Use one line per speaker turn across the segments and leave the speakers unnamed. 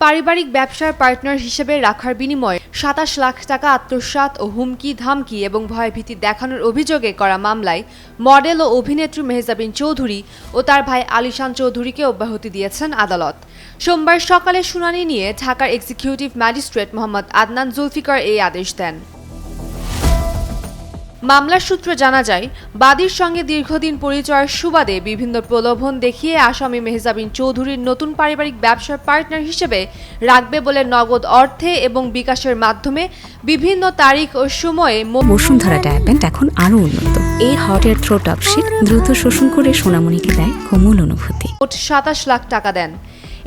পারিবারিক ব্যবসার পার্টনার হিসেবে রাখার বিনিময়ে ২৭ লাখ টাকা আত্মসাৎ ও হুমকি ধামকি এবং ভয়ভীতি দেখানোর অভিযোগে করা মামলায় মডেল ও অভিনেত্রী মেহজাবিন চৌধুরী ও তার ভাই আলিশান চৌধুরীকে অব্যাহতি দিয়েছেন আদালত। সোমবার সকালে শুনানি নিয়ে ঢাকার এক্সিকিউটিভ ম্যাজিস্ট্রেট মোহাম্মদ আদনান জুলফিকার এই আদেশ দেন। মামলার সূত্রে জানা যায়, বাদীর সঙ্গে দীর্ঘদিন পরিচয়ের সুবাদে বিভিন্ন প্রলোভন দেখিয়ে আসামি মেহজাবিন চৌধুরীর নতুন পারিবারিক ব্যবসার পার্টনার হিসেবে রাখবে বলে নগদ অর্থে এবং বিকাশের মাধ্যমে বিভিন্ন তারিখ ও সময়ে
বসুন্ধরা ডায়াপেন্ট এখন আরো উন্নত। এই hot air through top sheet দ্রুত শোষণ করে সোনামণিকে দেয় কোমল অনুভূতি।
২৭ লাখ টাকা দেন।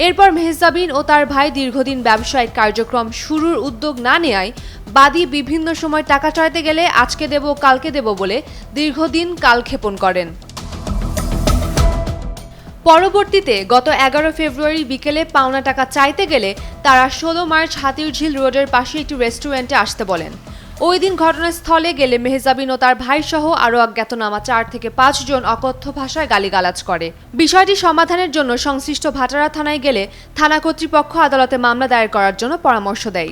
এরপর মেহজাবিন ও তার ভাই দীর্ঘদিন ব্যবসায়িক কার্যক্রম শুরুর উদ্যোগ না নেয় বাদী বিভিন্ন সময় টাকা চাইতে গেলে আজকে দেব কালকে দেব বলে দীর্ঘদিন কালক্ষেপণ করেন। পরবর্তীতে গত ১১ ফেব্রুয়ারি বিকেলে পাওনা টাকা চাইতে গেলে তারা ১৬ মার্চ হাতিরঝিল রোডের পাশে একটি রেস্টুরেন্টে আসতে বলেন। ওই দিন ঘটনাস্থলে গেলে মেহজাবিন ও তার ভাইসহ আরও অজ্ঞাতনামা ৪ থেকে ৫ জন অকথ্য ভাষায় গালিগালাজ করে। বিষয়টি সমাধানের জন্য সংশ্লিষ্ট ভাটারা থানায় গেলে থানা কর্তৃপক্ষ আদালতে মামলা দায়ের করার জন্য পরামর্শ দেয়।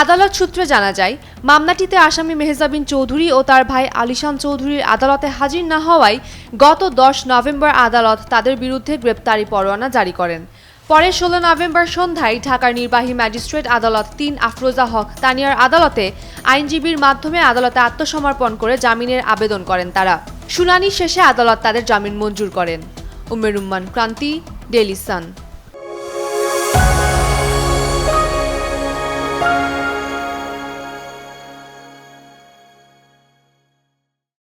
আদালত সূত্রে জানা যায়, মামলাটিতে আসামি মেহজাবিন চৌধুরী ও তার ভাই আলিশান চৌধুরীর আদালতে হাজির না হওয়ায় গত ১০ নভেম্বর আদালত তাদের বিরুদ্ধে গ্রেপ্তারি পরোয়ানা জারি করেন। পরে ১৬ নভেম্বর সন্ধ্যায় ঢাকার নির্বাহী ম্যাজিস্ট্রেট আদালত ৩ আফরোজা হক তানিয়ার আদালতে আইনজীবীর মাধ্যমে আদালতে আত্মসমর্পণ করে জামিনের আবেদন করেন তারা। শুনানি শেষে আদালত তাদের জামিন মঞ্জুর করেন। উম্মের রুম্মান ক্রান্তি, ডেইলি সান।